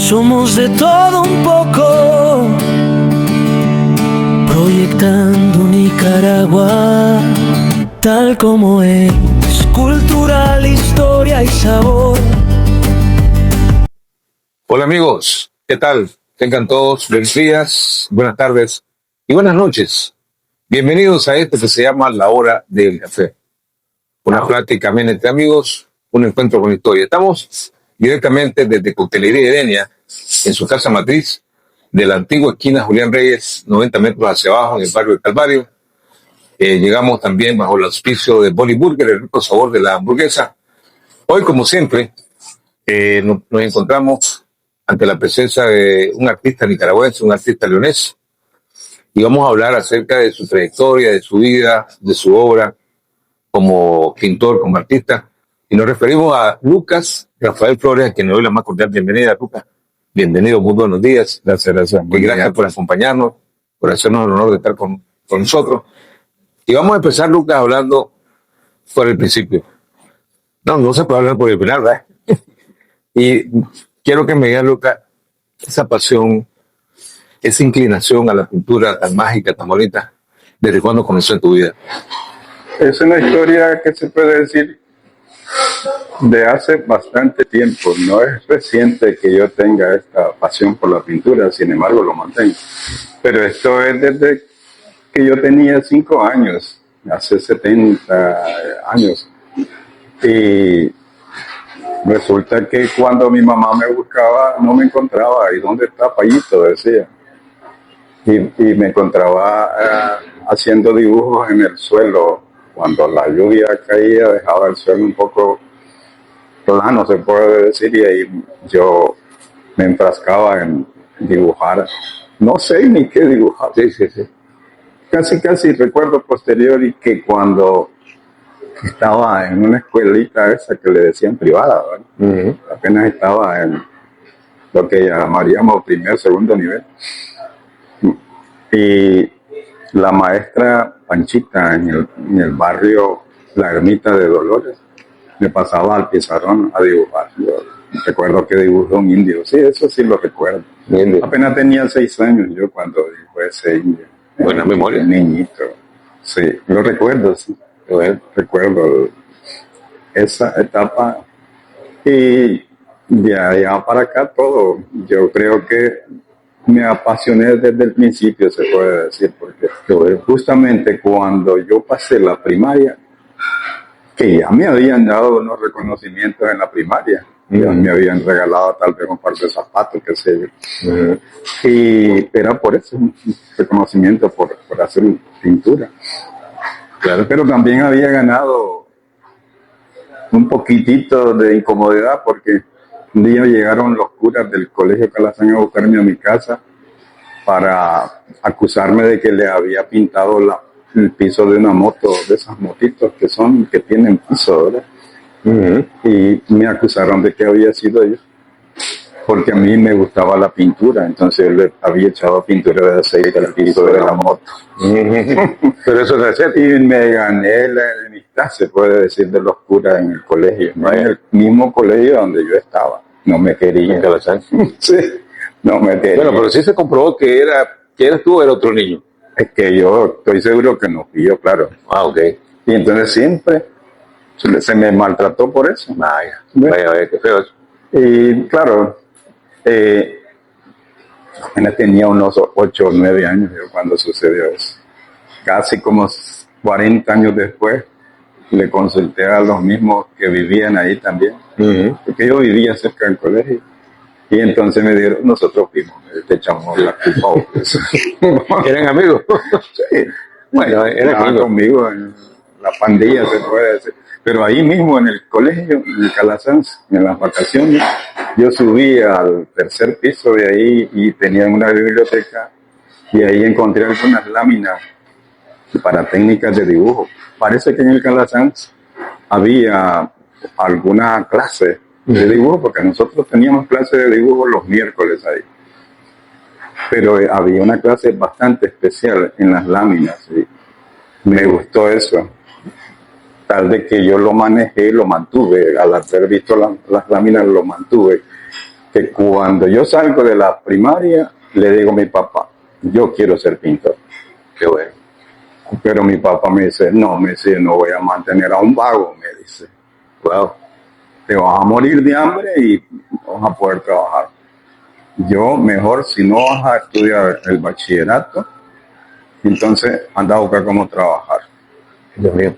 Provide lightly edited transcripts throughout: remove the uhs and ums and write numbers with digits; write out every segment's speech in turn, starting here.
Somos de todo un poco, proyectando Nicaragua tal como es, cultural, historia y sabor. Hola amigos, ¿qué tal? Tengan todos buenos días, buenas tardes y buenas noches. Bienvenidos a este que se llama La Hora del Café. Una plática amena entre amigos, un encuentro con historia. Estamos directamente desde Coctelería Edenia, en su casa matriz, de la antigua esquina Julián Reyes, 90 metros hacia abajo, en el barrio del Calvario. Llegamos también bajo el auspicio de Bonnie Burger, el rico sabor de la hamburguesa. Hoy, como siempre, nos encontramos ante la presencia de un artista nicaragüense, un artista leonés, y vamos a hablar acerca de su trayectoria, de su vida, de su obra como pintor, como artista, y nos referimos a Lucas Rafael Flores, a quien le doy la más cordial bienvenida. Lucas, bienvenido, muy buenos días. Gracias. Y gracias por acompañarnos, por hacernos el honor de estar con nosotros. Y vamos a empezar, Lucas, hablando por el principio. No se puede hablar por el final, ¿verdad? Y quiero que me digas, Lucas, esa pasión, esa inclinación a la pintura tan mágica, tan bonita, ¿desde cuándo comenzó en tu vida? Es una historia que se puede decir de hace bastante tiempo. No es reciente que yo tenga esta pasión por la pintura, sin embargo lo mantengo. Pero esto es desde que yo tenía 5 años, hace 70 años. Y resulta que cuando mi mamá me buscaba, no me encontraba. ¿Y dónde está Payito?, decía. Y me encontraba haciendo dibujos en el suelo. Cuando la lluvia caía, dejaba el suelo un poco plano, se puede decir, y ahí yo me enfrascaba en dibujar. No sé ni qué dibujar. Sí. Casi recuerdo posterior y que cuando estaba en una escuelita esa que le decían privada, ¿verdad? Apenas estaba en lo que llamaríamos primer, segundo nivel. Y la maestra Panchita en el barrio La Ermita de Dolores me pasaba al pizarrón a dibujar. Yo recuerdo que dibujó un indio. Sí, eso sí lo recuerdo. Bien. Apenas tenía 6 años yo cuando dibujé ese indio. Buena memoria. Niñito. Sí, lo recuerdo, sí. Recuerdo esa etapa. Y de allá para acá todo. Yo creo que me apasioné desde el principio, se puede decir, porque justamente cuando yo pasé la primaria, que ya me habían dado unos reconocimientos en la primaria, ya me habían regalado tal vez un par de zapatos, qué sé yo, y era por eso, un reconocimiento por hacer pintura. Claro. Pero también había ganado un poquitito de incomodidad porque un día llegaron los curas del colegio Calazán a buscarme a mi casa para acusarme de que le había pintado el piso de una moto, de esas motitos que tienen piso, ¿verdad? Y me acusaron de que había sido yo, porque a mí me gustaba la pintura, entonces yo le había echado pintura de aceite al piso de la moto. Pero eso es cierto. Y me gané la enemistad, se puede decir, de los curas en el colegio, no en el mismo colegio donde yo estaba. No me querían. Sí, no me querían. Bueno, pero sí se comprobó que eras tú o era otro niño. Es que yo estoy seguro que no fui yo, claro. Ok. Y entonces siempre se me maltrató por eso. Vaya, qué feo eso. Y claro, apenas tenía unos 8 o 9 años yo cuando sucedió eso. Casi como 40 años después, le consulté a los mismos que vivían ahí también, porque yo vivía cerca del colegio. Y entonces me dijeron, nosotros fuimos, te echamos la culpa. ¿Eran amigos? Sí. Bueno, eran conmigo en la pandilla, se puede decir. Pero ahí mismo en el colegio, en el Calazán, en las vacaciones, yo subí al 3er piso de ahí y tenía una biblioteca y ahí encontré algunas láminas para técnicas de dibujo. Parece que en el Calazán había alguna clase de dibujo, porque nosotros teníamos clase de dibujo los miércoles ahí. Pero había una clase bastante especial en las láminas y me gustó eso. Tal de que yo lo manejé, lo mantuve, al haber visto las láminas lo mantuve. que cuando yo salgo de la primaria, le digo a mi papá, yo quiero ser pintor. Qué bueno. Pero mi papá me dice, no voy a mantener a un vago, me dice. Wow. Te vas a morir de hambre y no vas a poder trabajar. Yo mejor, si no vas a estudiar el bachillerato, entonces anda a buscar cómo trabajar. Dios mío.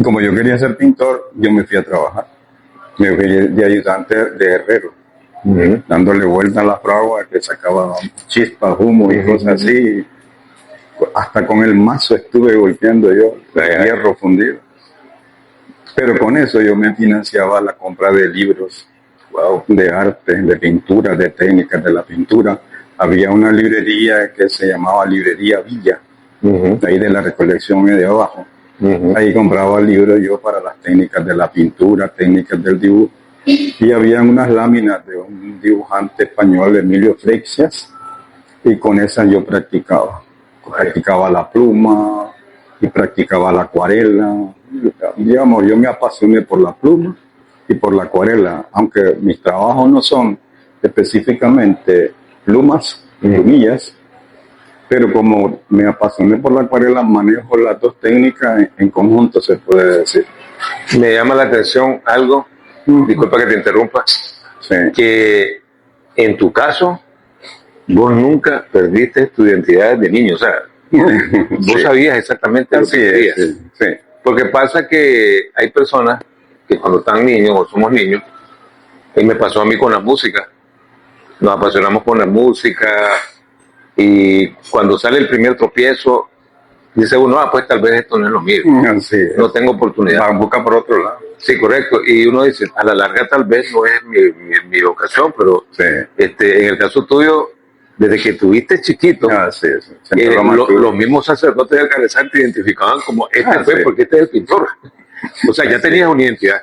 Como yo quería ser pintor, yo me fui a trabajar. Me fui de ayudante de herrero, dándole vuelta a la fragua que sacaba chispas, humo y cosas así. Hasta con el mazo estuve golpeando yo, el hierro fundido. Pero con eso yo me financiaba la compra de libros, de arte, de pintura, de técnicas de la pintura. Había una librería que se llamaba Librería Villa, ahí de la Recolección de abajo. Ahí compraba libros yo para las técnicas de la pintura, técnicas del dibujo. Y había unas láminas de un dibujante español, Emilio Freixas, y con esas yo practicaba. Practicaba la pluma y practicaba la acuarela. Digamos, yo me apasioné por la pluma y por la acuarela, aunque mis trabajos no son específicamente plumillas, pero como me apasioné por la acuarela, manejo las dos técnicas en conjunto, se puede decir. Me llama la atención algo, disculpa que te interrumpa, que en tu caso, vos nunca perdiste tu identidad de niño, o sea, vos sabías exactamente lo que querías. Sí. Porque pasa que hay personas que cuando están niños o somos niños, y me pasó a mí con la música, nos apasionamos con la música y cuando sale el primer tropiezo, dice uno, pues tal vez esto no es lo mío, no tengo oportunidad. Busca por otro lado. Sí, correcto, y uno dice, a la larga tal vez no es mi vocación, pero en el caso tuyo, desde que tuviste chiquito, los mismos sacerdotes del Carrizal te identificaban como porque este es el pintor. O sea, ya tenías una identidad.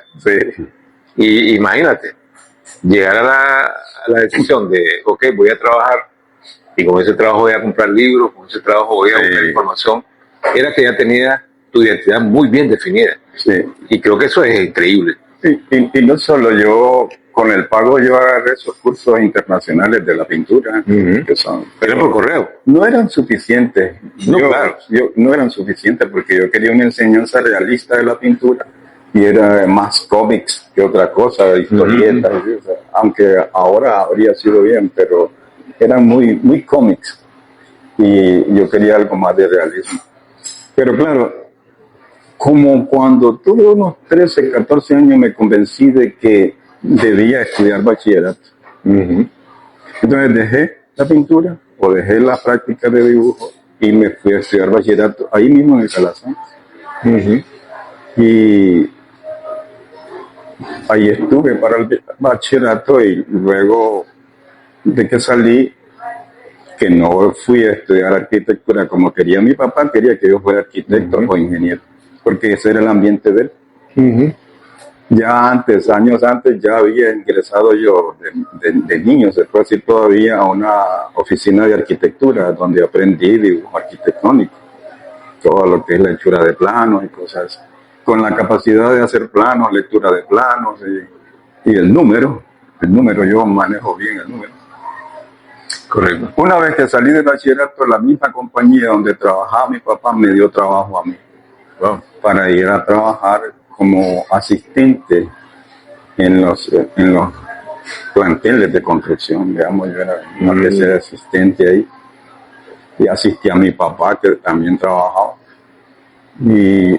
Y imagínate, llegar a la decisión de, ok, voy a trabajar, y con ese trabajo voy a comprar libros, con ese trabajo voy a buscar información, era que ya tenía tu identidad muy bien definida. Y creo que eso es increíble. Y no solo yo, con el pago yo agarré esos cursos internacionales de la pintura, que son... Pero por correo. No eran suficientes. No eran suficientes porque yo quería una enseñanza realista de la pintura y era más cómics que otra cosa, historietas, aunque ahora habría sido bien, pero eran muy cómics y yo quería algo más de realismo. Pero claro, como cuando tuve unos 13, 14 años me convencí de que debía estudiar bachillerato. Entonces dejé la pintura o dejé la práctica de dibujo y me fui a estudiar bachillerato ahí mismo en el Calazán. Y ahí estuve para el bachillerato y luego de que salí, que no fui a estudiar arquitectura como quería mi papá, quería que yo fuera arquitecto o ingeniero, porque ese era el ambiente de él. Ya antes, años antes, ya había ingresado yo de niño, se puede decir todavía, a una oficina de arquitectura donde aprendí dibujo arquitectónico, todo lo que es la hechura de planos y cosas, con la capacidad de hacer planos, lectura de planos y el número yo manejo bien el número. Correcto. Una vez que salí del bachillerato, la misma compañía donde trabajaba mi papá me dio trabajo a mí, para ir a trabajar como asistente en los planteles de construcción, digamos, yo era una especie de asistente ahí, y asistí a mi papá que también trabajaba, y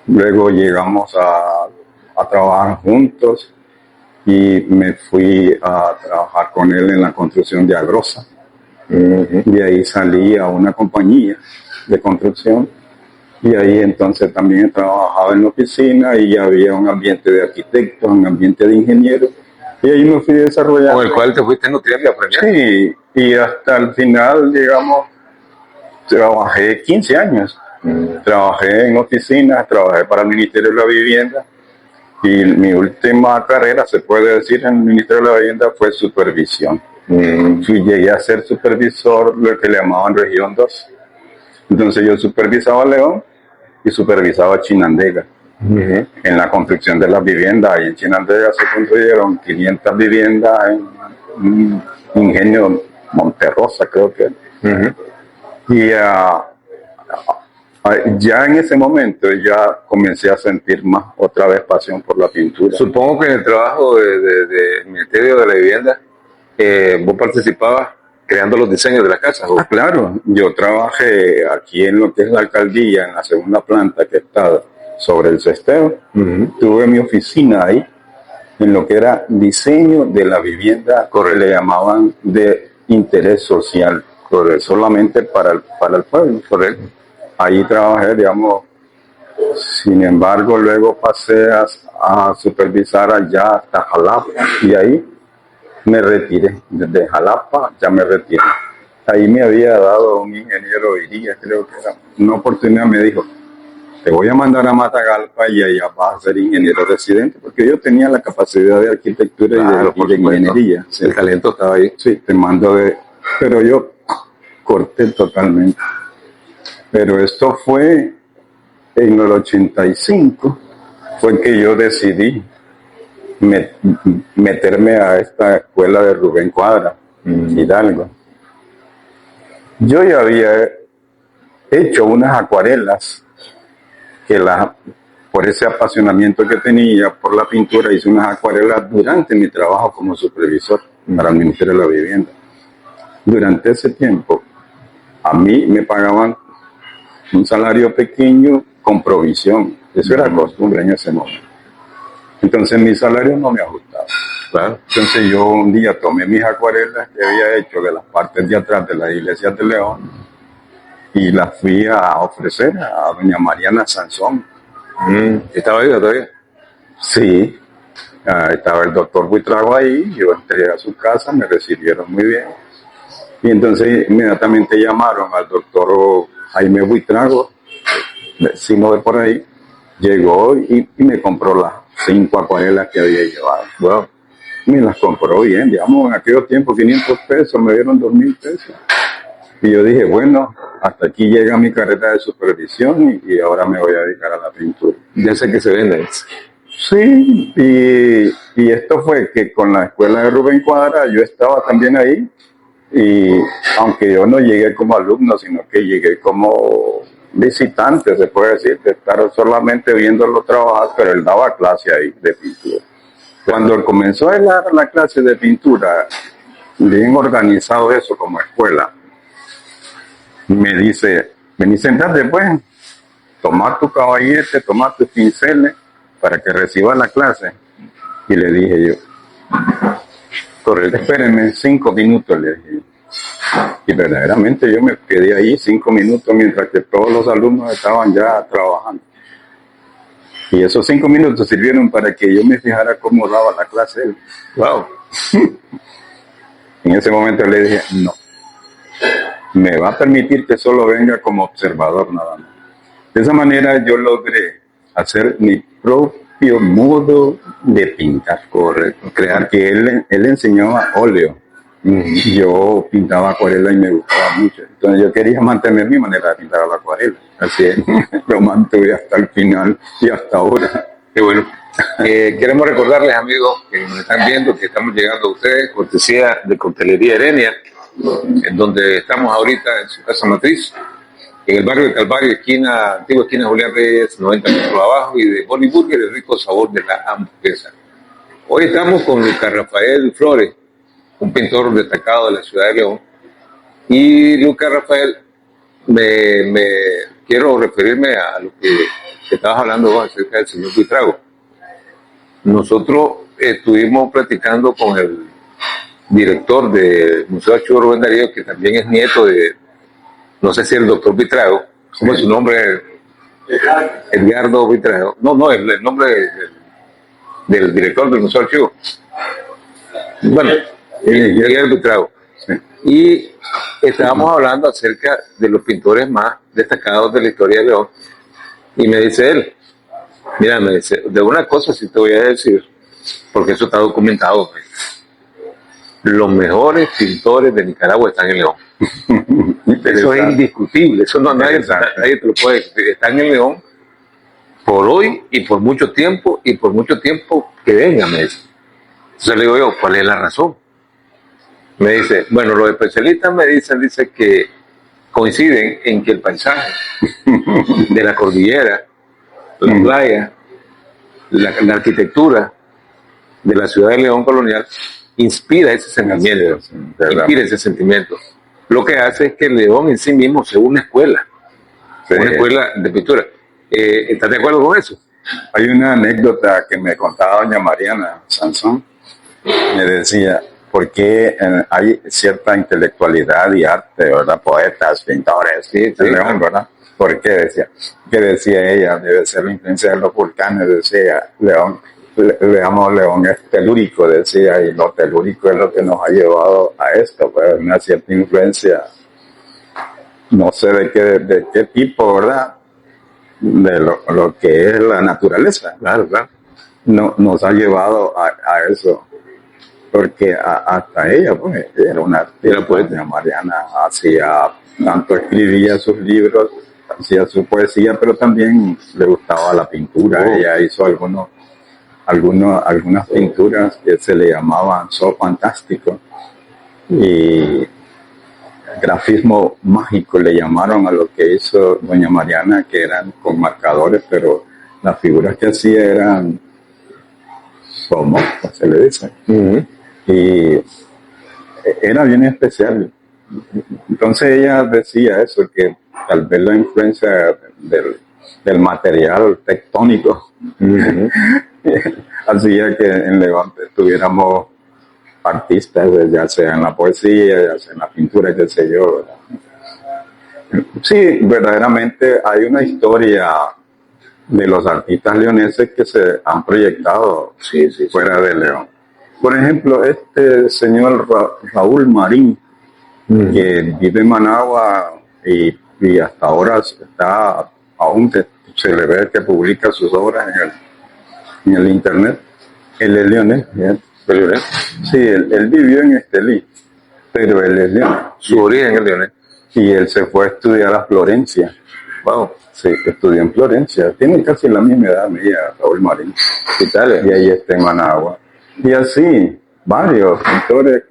luego llegamos a trabajar juntos, y me fui a trabajar con él en la construcción de Agrosa. De ahí salí a una compañía de construcción y ahí entonces también trabajaba en la oficina y ya había un ambiente de arquitectos, un ambiente de ingenieros y ahí me fui desarrollando. Con el cual te fuiste nutriendo y aprendiendo. Sí, y hasta el final, digamos, trabajé 15 años. Trabajé en oficinas, trabajé para el Ministerio de la Vivienda. Y mi última carrera, se puede decir, en el Ministerio de la Vivienda fue supervisión. Llegué a ser supervisor, lo que le llamaban Región 2. Entonces yo supervisaba León y supervisaba Chinandega en la construcción de las viviendas. Y en Chinandega se construyeron 500 viviendas un ingenio Monterrosa, creo que. Y ya en ese momento ya comencé a sentir más otra vez pasión por la pintura. Supongo que en el trabajo del Ministerio de la Vivienda vos participabas creando los diseños de las casas. ¿O? Claro, yo trabajé aquí en lo que es la alcaldía, en la segunda planta que está sobre el cesteo. Tuve mi oficina ahí, en lo que era diseño de la vivienda, que le llamaban de interés social, solamente para el pueblo. Correcto. Ahí trabajé, digamos. Sin embargo, luego pasé a supervisar allá hasta Jalapa, y ahí me retiré. Desde Jalapa ya me retiré. Ahí me había dado un ingeniero Iría, creo que era una oportunidad, me dijo, te voy a mandar a Matagalpa y allá vas a ser ingeniero residente, porque yo tenía la capacidad de arquitectura y de ingeniería. Sí. El talento estaba ahí. Sí, te mando pero yo corté totalmente. Pero esto fue en el 85, fue que yo decidí meterme a esta escuela de Rubén Cuadra, Hidalgo. Yo ya había hecho unas acuarelas que por ese apasionamiento que tenía por la pintura, hice unas acuarelas durante mi trabajo como supervisor para el Ministerio de la Vivienda. Durante ese tiempo, a mí me pagaban un salario pequeño con provisión. Eso era costumbre en ese momento. Entonces mi salario no me ajustaba. Claro. Entonces yo un día tomé mis acuarelas que había hecho de las partes de atrás de la iglesia de León y las fui a ofrecer a doña Mariana Sansón. ¿Estaba viva todavía? Sí. Estaba el doctor Buitrago ahí, yo entré a su casa, me recibieron muy bien. Y entonces inmediatamente llamaron al doctor Jaime Buitrago, vecino de por ahí, llegó y me compró las 5 acuarelas que había llevado. Bueno, me las compró bien, digamos, en aquellos tiempos 500 pesos, me dieron 2,000 pesos. Y yo dije, bueno, hasta aquí llega mi carrera de supervisión y ahora me voy a dedicar a la pintura. Ya sé que se venden. Sí, y esto fue que con la escuela de Rubén Cuadra yo estaba también ahí, y aunque yo no llegué como alumno, sino que llegué como visitante, se puede decir, de estar solamente viéndolo trabajar, pero él daba clase ahí de pintura. Cuando comenzó a dar la clase de pintura, bien organizado eso como escuela, me dice, vení, sentate pues, toma tu caballete, toma tus pinceles para que reciba la clase. Y le dije yo, correcto, espérenme 5 minutos, le dije. Y verdaderamente yo me quedé ahí 5 minutos mientras que todos los alumnos estaban ya trabajando. Y esos 5 minutos sirvieron para que yo me fijara cómo daba la clase él. Wow. En ese momento le dije, no, me va a permitir que solo venga como observador nada más. De esa manera yo logré hacer mi propio modo de pintar, correcto, crear, que él enseñaba óleo. Yo pintaba acuarela y me gustaba mucho. Entonces yo quería mantener mi manera de pintar a la acuarela. Así es, lo mantuve hasta el final y hasta ahora. Qué bueno. Queremos recordarles, amigos, que nos están viendo, que estamos llegando a ustedes, cortesía de Coctelería Herenia, en donde estamos ahorita en su casa matriz, en el barrio de Calvario, antigua esquina Julián Reyes, 90 metros abajo, y de Bonnie Burger, el rico sabor de la hamburguesa. Hoy estamos con Lucas Rafael Flores, un pintor destacado de la ciudad de León. Y Lucas Rafael, quiero referirme a lo que estabas hablando vos acerca del señor Buitrago. Nosotros estuvimos platicando con el director del Museo de Archivo Rubén Darío, que también es nieto de, no sé si el doctor Buitrago, ¿cómo es su nombre? Edgardo Buitrago. No, el nombre del director del Museo de Archivo. Bueno, Miguel Buitrago. Sí. Y estábamos hablando acerca de los pintores más destacados de la historia de León. Y me dice él, mira, me dice, de una cosa sí te voy a decir, porque eso está documentado. Los mejores pintores de Nicaragua están en León. Eso es indiscutible, eso no nadie te lo puede decir. Están en León por hoy y por mucho tiempo que vengan, me dice. Entonces le digo yo, ¿cuál es la razón? Me dice, bueno, los especialistas me dice que coinciden en que el paisaje de la cordillera, la playa, la arquitectura de la ciudad de León colonial inspira ese sentimiento, inspira ese sentimiento. Lo que hace es que León en sí mismo sea una escuela, una escuela de pintura. ¿Estás de acuerdo con eso? Hay una anécdota que me contaba doña Mariana Sansón. Me decía, ¿por qué hay cierta intelectualidad y arte, ¿verdad? Poetas, pintores, sí, León, ¿verdad? ¿Por qué? Decía ella, debe ser la influencia de los volcanes, decía León. León es telúrico, decía, y lo telúrico es lo que nos ha llevado a esto, pues una cierta influencia, no sé de qué tipo, ¿verdad? De lo que es la naturaleza. Claro, claro. No, nos ha llevado a eso, porque hasta ella, pues, era una artista, poeta. Mariana tanto escribía sus libros, hacía su poesía, pero también le gustaba la pintura. Ella hizo algunas pinturas que se le llamaban so fantástico y grafismo mágico le llamaron a lo que hizo doña Mariana, que eran con marcadores, pero las figuras que hacía eran somorfas, se le dice. Y era bien especial. Entonces ella decía eso, que tal vez la influencia del material tectónico hacía que en León tuviéramos artistas, ya sea en la poesía, ya sea en la pintura, qué sé yo. Sí, verdaderamente hay una historia de los artistas leoneses que se han proyectado fuera de León. Por ejemplo, este señor Raúl Marín, que vive en Managua y hasta ahora aún se le ve que publica sus obras en el internet. Él es leonés. Sí, él vivió en Estelí, pero él es leonés. Su origen es leonés. Y él se fue a estudiar a Florencia. Wow. Sí, estudió en Florencia. Tiene casi la misma edad mía, Raúl Marín. Y ahí está en Managua. Y así, varios pintores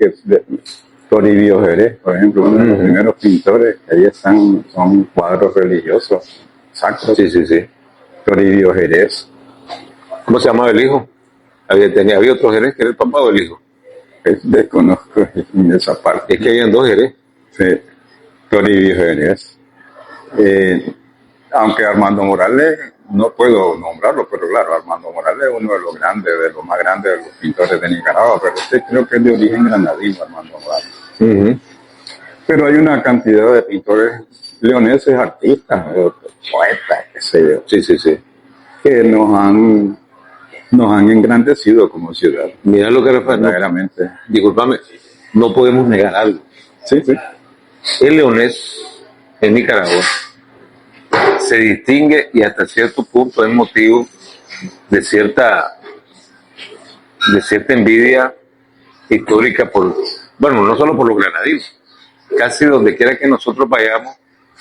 Toribio Jerez, por ejemplo, uno de los primeros pintores que ahí están, son cuadros religiosos, sacros. Sí. Toribio Jerez. ¿Cómo se llamaba el hijo? Había otro Jerez que era el papá o el hijo. Desconozco en esa parte. Es que habían dos Jerez. Sí, Toribio Jerez. Aunque Armando Morales, no puedo nombrarlo, pero claro, Armando Morales es uno de los más grandes de los pintores de Nicaragua, pero creo que es de origen granadino, Armando Morales. Pero hay una cantidad de pintores leoneses, artistas, poetas, qué sé yo. Sí. Que nos han engrandecido como ciudad. Mira lo que verdaderamente. Discúlpame, no podemos negar algo. Sí. El leonés en Nicaragua se distingue y hasta cierto punto es motivo de cierta envidia histórica no solo por los granadinos, casi donde quiera que nosotros vayamos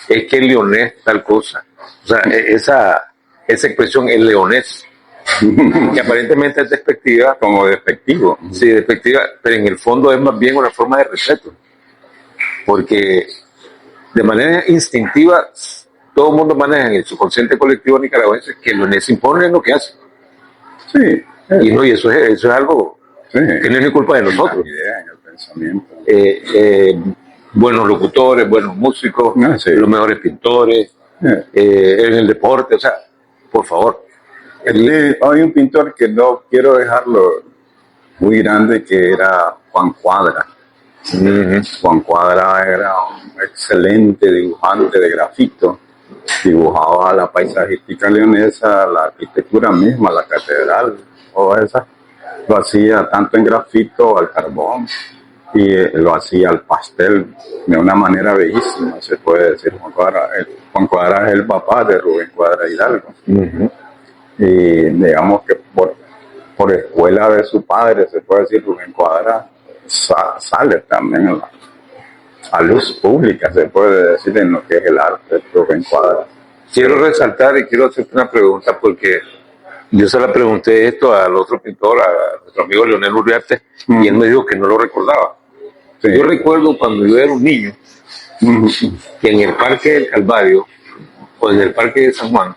es que el leonés tal cosa. O sea, esa expresión, el leonés, que aparentemente es despectiva. Como despectivo. Sí, despectiva, pero en el fondo es más bien una forma de respeto. Porque de manera instintiva, todo el mundo maneja en el subconsciente colectivo nicaragüense que el leonés impone lo que hace. Sí. Y eso es algo que no es ni culpa de nosotros. La idea, en el pensamiento. Buenos locutores, buenos músicos, los mejores pintores, en el deporte, o sea, por favor. Hay un pintor que no quiero dejarlo muy grande, que era Juan Cuadra. Juan Cuadra era un excelente dibujante de grafito. Dibujaba la paisajística leonesa, la arquitectura misma, la catedral, todo eso. Lo hacía tanto en grafito, al carbón, y lo hacía al pastel de una manera bellísima, se puede decir. Juan Cuadra es el papá de Rubén Cuadra Hidalgo. Y digamos que por escuela de su padre, se puede decir, Rubén Cuadra sale también a luz pública, se puede decir, en lo que es el arte de Rubén Cuadra. Quiero resaltar y quiero hacerte una pregunta, porque yo se la pregunté esto al otro pintor, a nuestro amigo Leonel Uriarte, y él me dijo que no lo recordaba. Sí. Yo recuerdo cuando yo era un niño, que en el Parque del Calvario, o en el Parque de San Juan,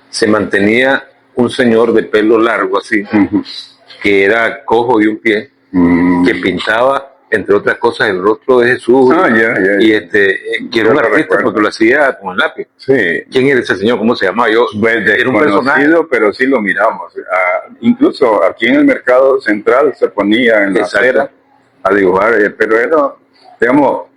se mantenía un señor de pelo largo así, que era cojo de un pie, que pintaba, entre otras cosas, el rostro de Jesús. Y que era un artista porque lo hacía con el lápiz. Sí. ¿Quién era ese señor? ¿Cómo se llamaba? Era un personaje, pero sí lo miramos. Incluso aquí en el mercado central se ponía en la acera a dibujar, pero era, digamos,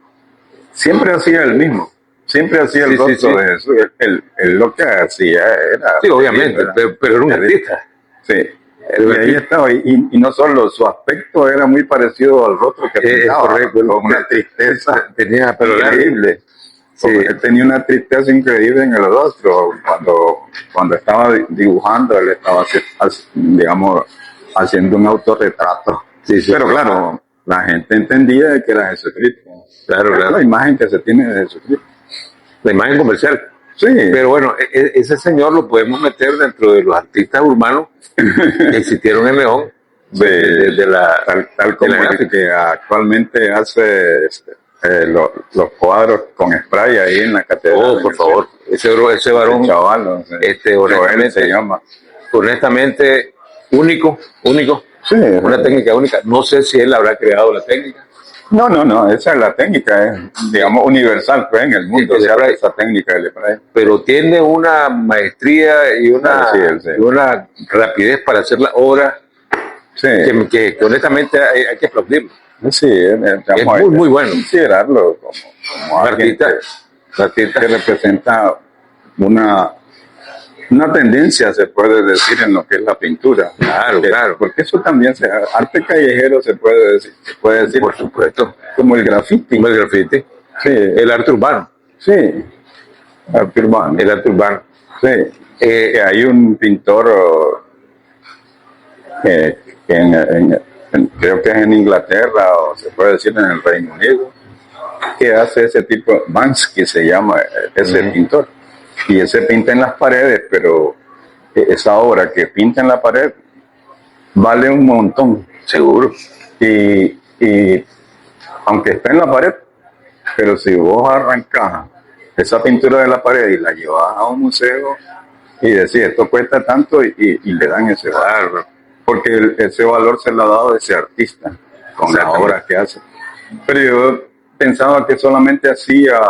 siempre hacía el mismo. Siempre hacía el rostro de Jesús. Él lo que hacía era... Sí, obviamente, pero era un artista. Sí. Y ahí estaba, y no solo su aspecto era muy parecido al rostro que pintaba, correcto, con una tristeza tenía pelo increíble. Sí. Él tenía una tristeza increíble en el rostro. Cuando estaba dibujando, él estaba, digamos, haciendo un autorretrato. Pero claro, la gente entendía que era Jesucristo. Claro. La imagen que se tiene de Jesucristo. La imagen comercial. Sí. Pero bueno, ese señor lo podemos meter dentro de los artistas urbanos que existieron en León, tal como el que actualmente hace los cuadros con spray ahí en la catedral. Oh, por favor, ese varón, chaval, no sé. honestamente, se llama. Honestamente, único, sí, una técnica única. No sé si él habrá creado la técnica. No, esa es la técnica, es, digamos, universal, pues, en el mundo se habla de esa técnica del spray. Pero tiene una maestría y una rapidez para hacer la obra que honestamente hay que aplaudirlo. Sí, es muy bueno. Considerarlo como artista que representa una tendencia, se puede decir, en lo que es la pintura. Claro. Porque eso también arte callejero se puede decir. Por supuesto. Como el graffiti. Sí. El arte urbano. Sí. Arte urbano. El arte urbano. Sí. Que hay un pintor que creo que es en Inglaterra, o se puede decir en el Reino Unido, que hace ese tipo, Banksy se llama ese pintor. Y ese pinta en las paredes, pero esa obra que pinta en la pared vale un montón. Seguro. Y aunque está en la pared, pero si vos arrancás esa pintura de la pared y la llevas a un museo y decís, esto cuesta tanto, y le dan ese valor, porque ese valor se lo ha dado ese artista con la obra que hace. Pero yo pensaba que solamente hacía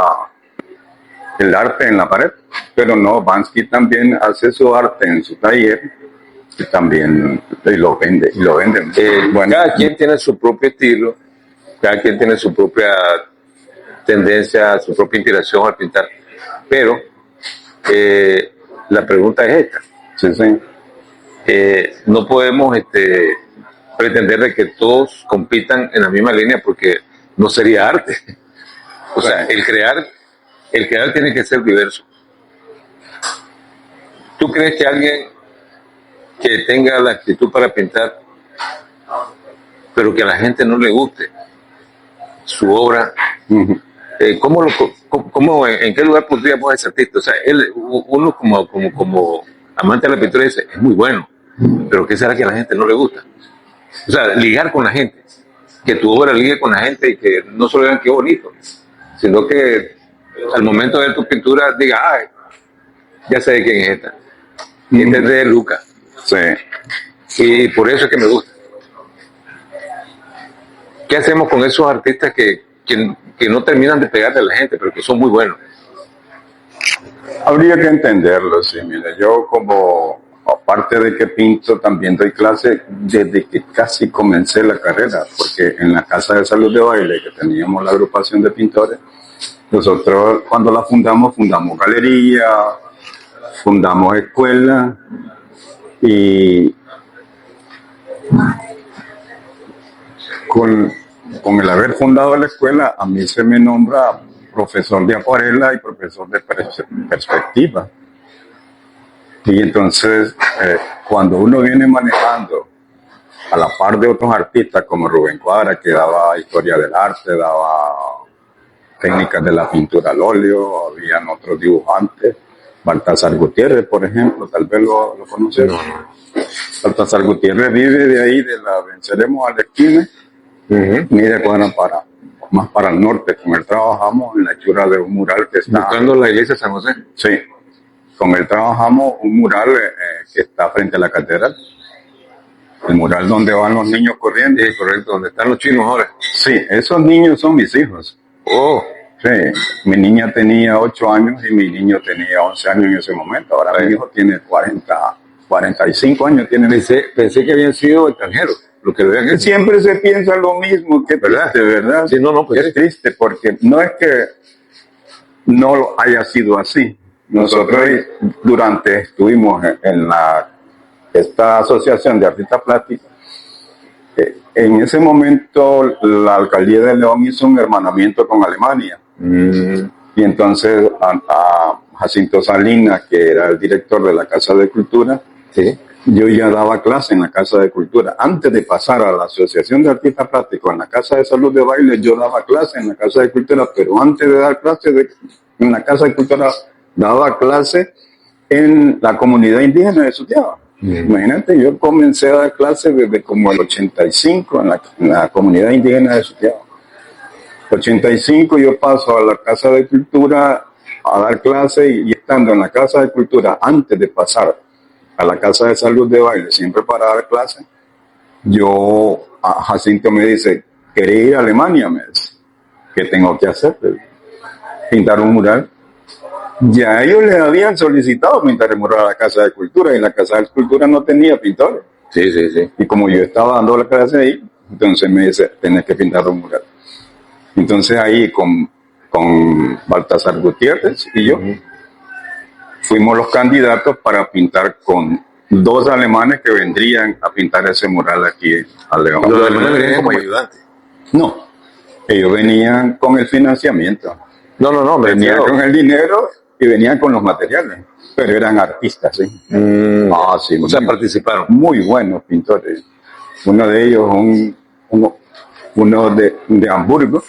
el arte en la pared, pero no, Banksy también hace su arte en su taller y también lo vende. Bueno, cada quien tiene su propio estilo, cada quien tiene su propia tendencia, su propia inspiración al pintar, pero la pregunta es esta. Sí. No podemos pretender de que todos compitan en la misma línea, porque no sería arte. O sea, el crear tiene que ser diverso. ¿Tú crees que alguien que tenga la actitud para pintar, pero que a la gente no le guste su obra, en qué lugar pondríamos a ese artista? O sea, uno como amante de la pintura dice, es muy bueno, pero ¿qué será que a la gente no le gusta? O sea, ligar con la gente, que tu obra ligue con la gente y que no solo vean qué bonito, sino que al momento de ver tu pintura diga, ay, ya sé de quién es esta. Y esta es de Lucas. Sí. Y por eso es que me gusta. ¿Qué hacemos con esos artistas que no terminan de pegarle a la gente, pero que son muy buenos? Habría que entenderlo, sí. Mira, yo como, aparte de que pinto, también doy clase desde que casi comencé la carrera, porque en la Casa de Salud de Baile, que teníamos la agrupación de pintores, nosotros cuando la fundamos galería, fundamos escuela, y con el haber fundado la escuela, a mí se me nombra profesor de acuarela y profesor de perspectiva. Y entonces, cuando uno viene manejando a la par de otros artistas como Rubén Cuadra, que daba historia del arte, daba técnicas de la pintura al óleo, habían otros dibujantes, Baltasar Gutiérrez, por ejemplo, tal vez lo conocieron. Baltasar Gutiérrez vive de ahí, de la Venceremos a la esquina, ni de Cuadra más para el norte. Con él trabajamos en la hechura de un mural que está... Buscando la iglesia de San José. Sí, con él trabajamos un mural que está frente a la catedral. El mural donde van los niños corriendo. Sí, correcto, donde están los chinos ahora. Sí, esos niños son mis hijos. Oh, Sí, mi niña tenía 8 años y mi niño tenía 11 años en ese momento. Ahora mi hijo tiene 45 años. pensé que habían sido extranjeros, lo que lo habían hecho. Siempre se piensa lo mismo, que ¿Verdad? triste, ¿verdad? Sí, no, pues es sí. triste porque no es que no haya sido así. Nosotros estuvimos en esta asociación de artistas plásticos. En ese momento la alcaldía de León hizo un hermanamiento con Alemania. Y entonces a Jacinto Salinas, que era el director de la Casa de Cultura, Sí. yo ya daba clase en la Casa de Cultura. Antes de pasar a la Asociación de Artistas Plásticos en la Casa de Salud de Baile, yo daba clase en la Casa de Cultura, pero antes de dar clase en la Casa de Cultura, daba clase en la comunidad indígena de Sutiaba. Imagínate, yo comencé a dar clases desde como el 85 en la comunidad indígena de Sutiaba. 85 yo paso a la Casa de Cultura a dar clases y estando en la Casa de Cultura antes de pasar a la Casa de Salud de Baile, siempre para dar clases, Jacinto me dice, ¿querés ir a Alemania? Me dice, ¿qué tengo que hacer? Pintar un mural. Ya ellos les habían solicitado pintar el mural a la Casa de Cultura y la Casa de Cultura no tenía pintores. Sí, sí, sí. Y como yo estaba dando la clase ahí, entonces me dice, tenés que pintar un mural. Entonces ahí con Baltasar Gutiérrez y yo fuimos los candidatos para pintar con 2 alemanes que vendrían a pintar ese mural aquí a León. Los alemanes venían como ayudantes. No, ellos venían con el financiamiento. No, me Venían refiero. con el dinero y venían con los materiales, pero eran artistas, ¿sí? Sí, O sea, participaron. muy buenos pintores. Uno de ellos, uno de Hamburgo,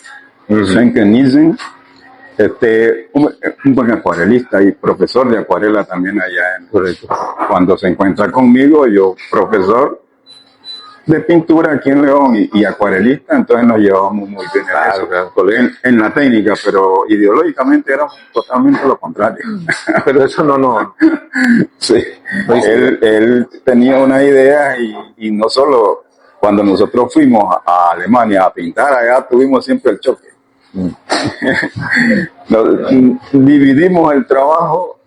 Senke Nielsen, un buen acuarelista y profesor de acuarela también allá. Cuando se encuentra conmigo, yo profesor de pintura aquí en León y acuarelista, entonces nos llevamos muy bien en la técnica, pero ideológicamente éramos totalmente lo contrario. Pero eso no. Sí, él tenía una idea y no solo cuando nosotros fuimos a Alemania a pintar, allá tuvimos siempre el choque. Dividimos el trabajo,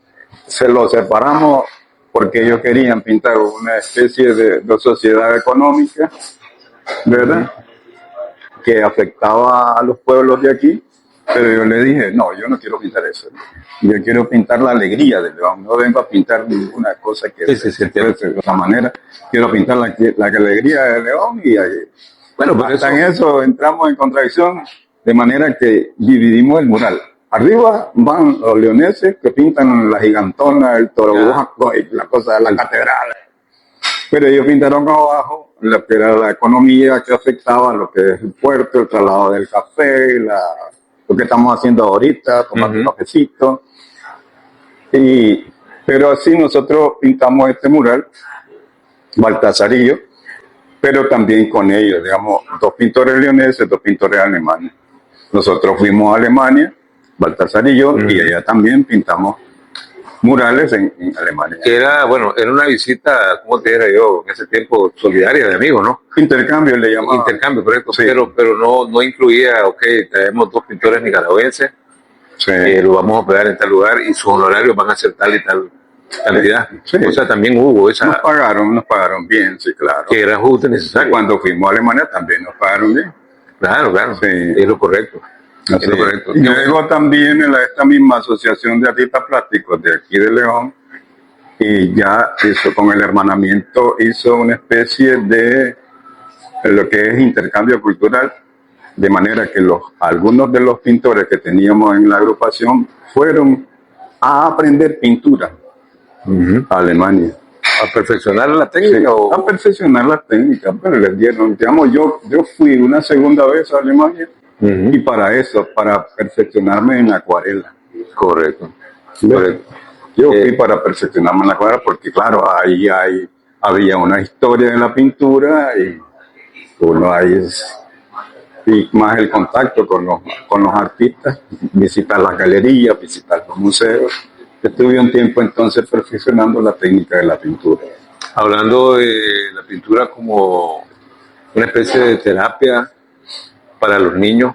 se lo separamos porque ellos querían pintar una especie de sociedad económica, ¿verdad? Que afectaba a los pueblos de aquí, pero yo le dije, no, yo no quiero pintar eso. Yo quiero pintar la alegría de León, no vengo a pintar ninguna cosa que se exprese de otra manera. Quiero pintar la alegría de León y bueno, pero hasta en eso entramos en contradicción, de manera que dividimos el mural. Arriba van los leoneses que pintan la gigantona, el torobujaco y la cosa de la catedral. Pero ellos pintaron abajo lo que era la economía que afectaba, lo que es el puerto, el traslado del café, lo que estamos haciendo ahorita, tomando un cafecito. Pero así nosotros pintamos este mural, Baltasar y yo, pero también con ellos, digamos, 2 pintores leoneses, 2 pintores alemanes. Nosotros fuimos a Alemania, Baltasar y yo, y allá también pintamos murales en Alemania. Que era una visita, ¿cómo te dijera yo? En ese tiempo solidaria de amigos, ¿no? Intercambio le llamamos. Intercambio, correcto. Sí. Pero no incluía, traemos 2 pintores nicaragüenses, Sí. lo vamos a operar en tal lugar y sus honorarios van a ser tal y tal cantidad. Sí. O sea, también hubo esa... Nos pagaron bien, sí, claro. Que era justo y necesario. Cuando fuimos a Alemania también nos pagaron bien. Claro. Sí. Es lo correcto. Es lo correcto. Y luego también en esta misma asociación de artistas plásticos de aquí de León, y ya con el hermanamiento hizo una especie de lo que es intercambio cultural, de manera que algunos de los pintores que teníamos en la agrupación fueron a aprender pintura a Alemania. ¿A perfeccionar la técnica? Sí, o... a perfeccionar las técnicas, pero les dieron, digamos, yo fui una segunda vez a Alemania y para eso, para perfeccionarme en acuarela. Correcto. Yo fui para perfeccionarme en la acuarela porque, claro, ahí había una historia de la pintura y uno ahí y más el contacto con los artistas, visitar las galerías, visitar los museos. Estuve un tiempo entonces perfeccionando la técnica de la pintura. Hablando de la pintura como una especie de terapia para los niños,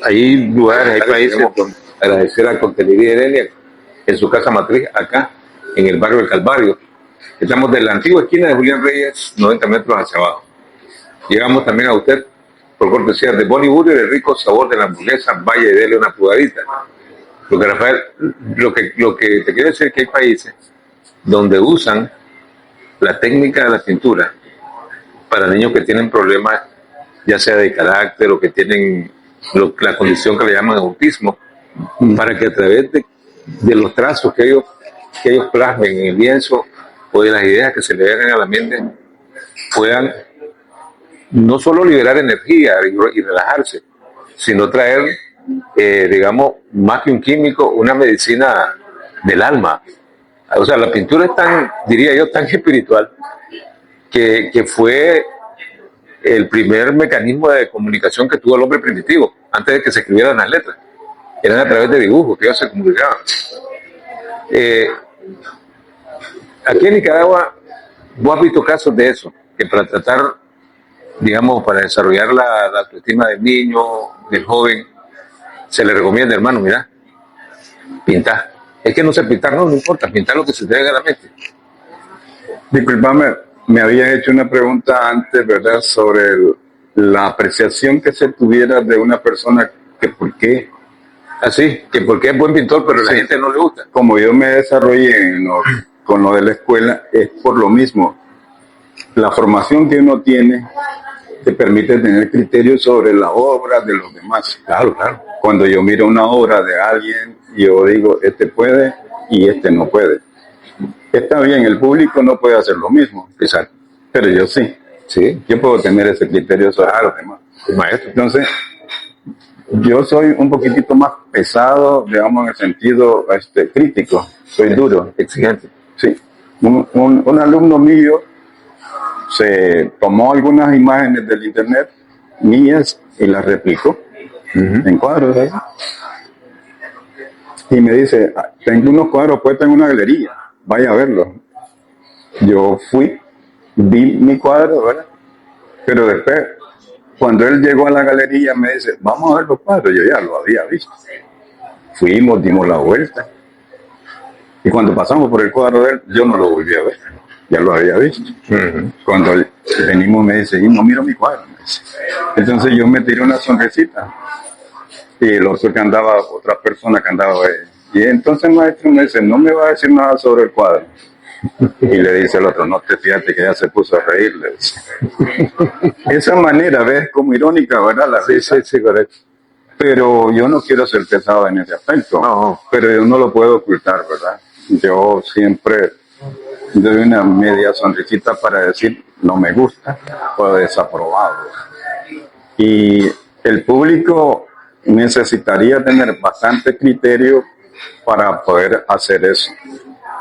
hay lugares, hay países donde agradecer a Contelería Heredia en su casa matriz, acá en el barrio del Calvario. Estamos de la antigua esquina de Julián Reyes, 90 metros hacia abajo. Llegamos también a usted por cortesía de Bonnie Burger, el rico sabor de la hamburguesa, vaya y dele una pudadita. Porque Rafael, lo que te quiero decir es que hay países donde usan la técnica de la pintura para niños que tienen problemas, ya sea de carácter o que tienen la condición que le llaman autismo, para que a través de los trazos que ellos plasmen en el lienzo o de las ideas que se le vengan a la mente, puedan no solo liberar energía y relajarse, sino traer, digamos, más que un químico, una medicina del alma. O sea, la pintura es tan, diría yo, tan espiritual que fue el primer mecanismo de comunicación que tuvo el hombre primitivo, antes de que se escribieran las letras. Eran a través de dibujos que ellos se comunicaban. Aquí en Nicaragua, vos has visto casos de eso, que para tratar, digamos, para desarrollar la autoestima del niño, del joven, se le recomienda, hermano, mira, pintar. Es que no sé pintar, no importa, pintar lo que se te venga a la mente. Disculpame, me habías hecho una pregunta antes, ¿verdad?, sobre la apreciación que se tuviera de una persona que por qué. Así, que porque es buen pintor, pero a la gente no le gusta. Como yo me desarrollé con lo de la escuela, es por lo mismo. La formación que uno tiene te permite tener criterios sobre la obra de los demás. Claro, claro. Cuando yo miro una obra de alguien, yo digo, este puede y este no puede. Está bien, el público no puede hacer lo mismo. Exacto. Pero yo sí. Sí. Yo puedo tener ese criterio sobre los demás. El maestro. Entonces, yo soy un poquitito más pesado, digamos, en el sentido crítico. Soy duro. Exigente. Sí. Un alumno mío se tomó algunas imágenes del internet mías y las replicó en cuadros. ¿Eh? Y me dice, tengo unos cuadros puestos en una galería, vaya a verlos. Yo fui, vi mi cuadro, ¿verdad? Pero después, cuando él llegó a la galería, me dice, vamos a ver los cuadros. Yo ya lo había visto. Fuimos, dimos la vuelta. Y cuando pasamos por el cuadro de él, yo no lo volví a ver. Ya lo había visto. Cuando venimos me dice, y no miro mi cuadro. Entonces yo me tiré una sonrisita. Y el otro que andaba, otra persona que andaba ahí. Y entonces el maestro me dice, no me va a decir nada sobre el cuadro. Y le dice el otro, no te fíjate que ya se puso a reír. Le dice. Esa manera, ¿ves? Como irónica, ¿verdad? La risa. Sí, correcto. Pero yo no quiero ser pesado en ese aspecto. No. Pero yo no lo puedo ocultar, ¿verdad? Yo siempre doy una media sonrisita para decir no me gusta o desaprobado. Y el público necesitaría tener bastante criterio para poder hacer eso.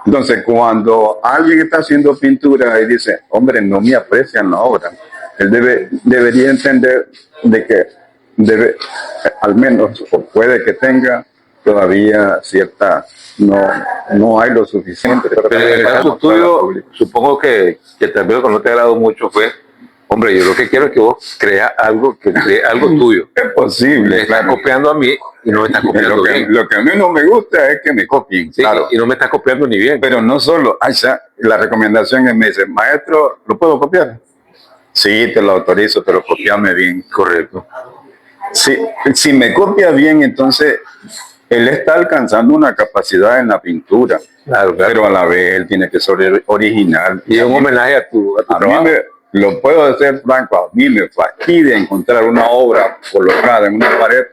Entonces, cuando alguien está haciendo pintura y dice, hombre, no me aprecian la obra, él debería entender de que debe, al menos, o puede que tenga todavía cierta, no hay lo suficiente. Pero en el caso tuyo, supongo que también lo que no te ha agradado mucho fue, hombre, yo lo que quiero es que vos creas algo tuyo. Es posible. Me estás copiando a mí y no me estás copiando bien. Lo que a mí no me gusta es que me copien, Sí, claro. y no me estás copiando ni bien. Pero no solo, la recomendación es, me dice, maestro, ¿lo puedo copiar? Sí, te lo autorizo, pero copiame bien. Correcto. Si me copia bien, entonces él está alcanzando una capacidad en la pintura. Claro. Pero a la vez él tiene que ser original. Y es un homenaje a tu trabajo. Lo puedo decir franco, a mí me fastidia encontrar una obra colocada en una pared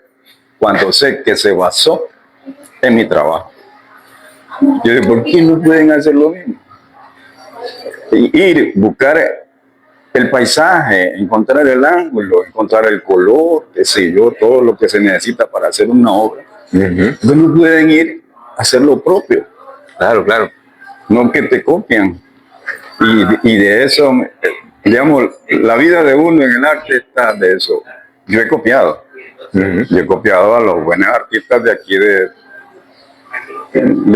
cuando sé que se basó en mi trabajo. Yo digo, ¿por qué no pueden hacer lo mismo? Ir, buscar el paisaje, encontrar el ángulo, encontrar el color, qué sé yo, todo lo que se necesita para hacer una obra. Entonces no pueden ir a hacer lo propio. Claro, claro. No que te copian. Y de eso digamos, la vida de uno en el arte está de eso. Yo he copiado. Yo he copiado a los buenos artistas de aquí de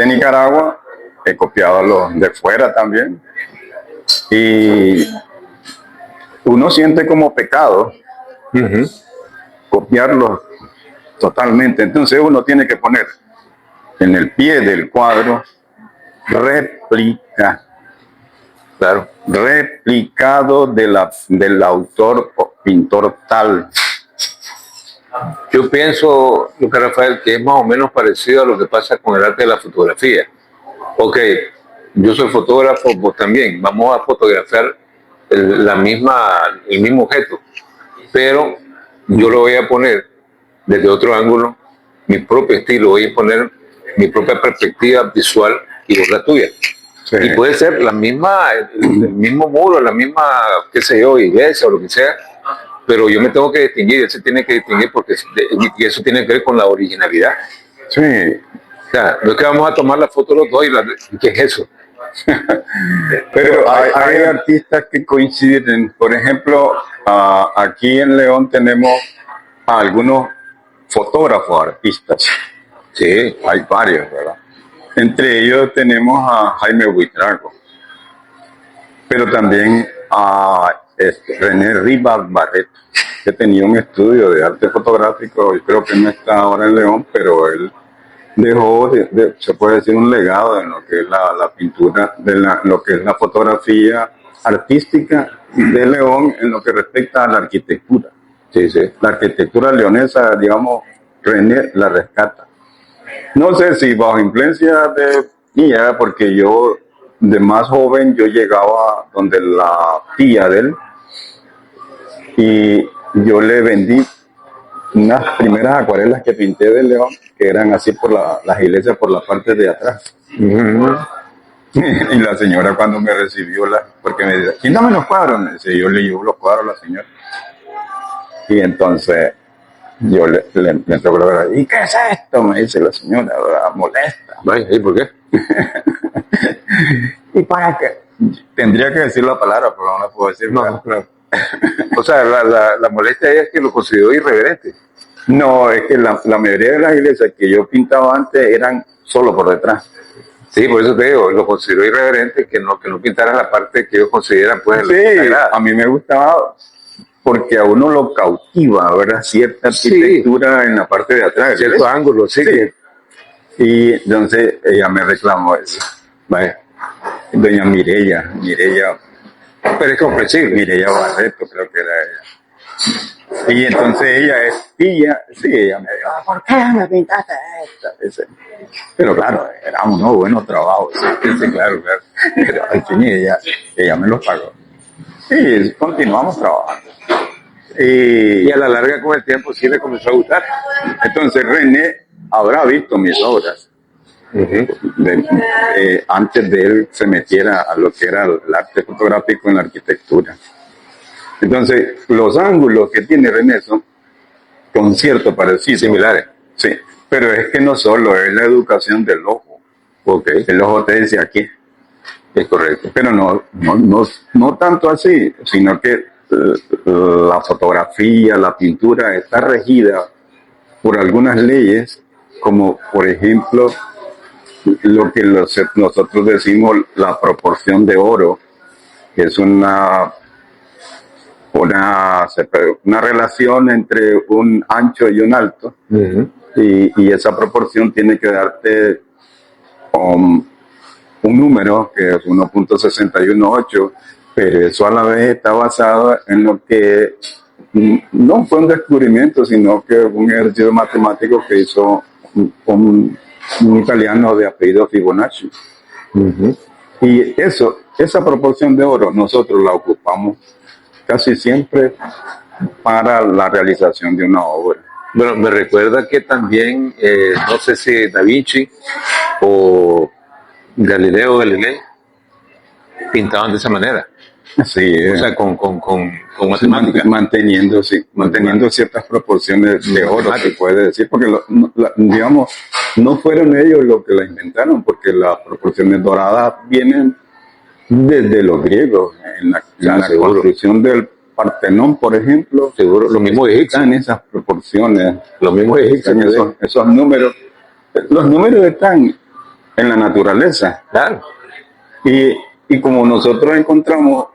Nicaragua, he copiado a los de fuera también. Y uno siente como pecado copiarlos totalmente. Entonces uno tiene que poner en el pie del cuadro réplica. Claro, replicado del autor o pintor tal. Yo pienso, Lucas Rafael, que es más o menos parecido a lo que pasa con el arte de la fotografía. Ok, yo soy fotógrafo, vos también. Vamos a fotografiar el mismo objeto, pero yo lo voy a poner desde otro ángulo, mi propio estilo, voy a poner mi propia perspectiva visual y vos la tuya. Sí. Y puede ser el mismo muro, la misma, qué sé yo, iglesia o lo que sea, pero yo me tengo que distinguir, él se tiene que distinguir porque y eso tiene que ver con la originalidad. Sí. O sea, no es que vamos a tomar la foto los dos y ¿qué es eso? Pero hay artistas que coinciden. Por ejemplo, aquí en León tenemos a algunos fotógrafos artistas. Sí, hay varios, ¿verdad? Entre ellos tenemos a Jaime Buitrago, pero también a René Rivas Barreto, que tenía un estudio de arte fotográfico. Yo creo que no está ahora en León, pero él dejó, se puede decir, un legado en lo que es la pintura, lo que es la fotografía artística de León en lo que respecta a la arquitectura. Sí, sí. La arquitectura leonesa, digamos, René la rescata. No sé si bajo influencia de ella, porque yo de más joven yo llegaba donde la tía de él y yo le vendí unas primeras acuarelas que pinté de León, que eran así por las iglesias por la parte de atrás. Y la señora cuando me recibió, porque me dice, quítame los cuadros, me dice, yo le llevo los cuadros a la señora. Y entonces yo le entro a ver, ¿y qué es esto? Me dice la señora, molesta. Vaya, ¿y por qué? ¿Y para qué? Tendría que decir la palabra, pero no la puedo decir. No, claro. O sea, la molestia es que lo consideró irreverente. No, es que la mayoría de las iglesias que yo pintaba antes eran solo por detrás. Sí, por eso te digo, lo consideró irreverente que no pintaran la parte que ellos consideran pues sí, a mí me gustaba porque a uno lo cautiva, ¿verdad? Cierta arquitectura en la parte de atrás. Cierto ángulo, sí. Y entonces ella me reclamó eso. Vaya. Doña Mireya. Pero es comprensible. Mireya Barreto, creo que era ella. Y entonces ella ella me dijo, ¿por qué me pintaste esto? Pero claro, eran unos buenos trabajos. Sí, claro. Pero al fin ella me los pagó. Y continuamos trabajando. Y a la larga con el tiempo sí le comenzó a gustar. Entonces René habrá visto mis obras antes de él se metiera a lo que era el arte fotográfico en la arquitectura. Entonces los ángulos que tiene René son con cierto parecido. Similares. Sí, pero es que no solo es la educación del ojo. Okay. El ojo te dice aquí. Es correcto. Pero no tanto así, sino que la fotografía, la pintura está regida por algunas leyes, como por ejemplo lo que nosotros decimos la proporción de oro, que es una relación entre un ancho y un alto, y esa proporción tiene que darte un número que es 1.618, pero eso a la vez está basado en lo que no fue un descubrimiento, sino que un ejercicio matemático que hizo un italiano de apellido Fibonacci. Y esa proporción de oro nosotros la ocupamos casi siempre para la realización de una obra. Bueno, me recuerda que también, no sé si Da Vinci o Galileo Galilei pintaban de esa manera. Sí, o sea, con matemáticas. Manteniendo ciertas proporciones de oro, se puede decir, porque no fueron ellos los que la inventaron, porque las proporciones doradas vienen Desde los griegos, en la seguro. construcción del Partenón, por ejemplo, Seguro, lo mismo egipcio. están esas proporciones, Lo mismo egipcio. están esos números. Los números están en la naturaleza. Claro. Y como nosotros encontramos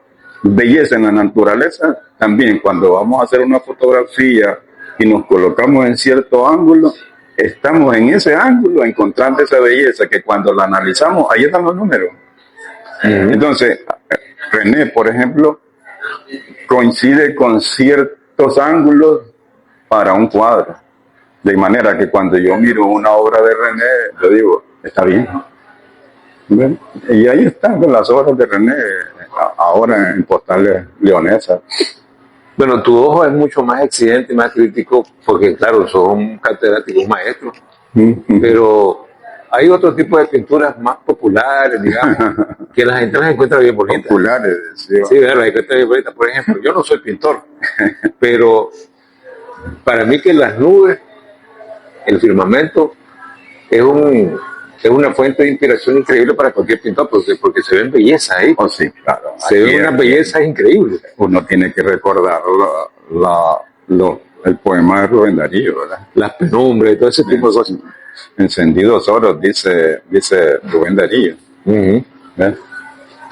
belleza en la naturaleza, también cuando vamos a hacer una fotografía y nos colocamos en cierto ángulo, estamos en ese ángulo encontrando esa belleza que cuando la analizamos, ahí están los números. Entonces, René, por ejemplo, coincide con ciertos ángulos para un cuadro. De manera que cuando yo miro una obra de René, yo digo, está bien. ¿Ven? Y ahí están las obras de René, ahora en postales leonesas. Bueno, tu ojo es mucho más exigente, más crítico, porque claro, sos un catedrático, un maestro, pero hay otro tipo de pinturas más populares, digamos, que la gente las encuentra bien bonitas. Populares, sí. Sí, las encuentra bien bonitas. Por ejemplo, yo no soy pintor, pero para mí que las nubes, el firmamento, es una fuente de inspiración increíble para cualquier pintor, porque se ven bellezas ahí. Oh, sí, claro. Se ven unas bellezas increíbles. Uno tiene que recordar el poema de Rubén Darío, ¿verdad? Las penumbras y todo ese tipo de cosas. Encendidos oros, dice Rubén Darío. ¿Ves?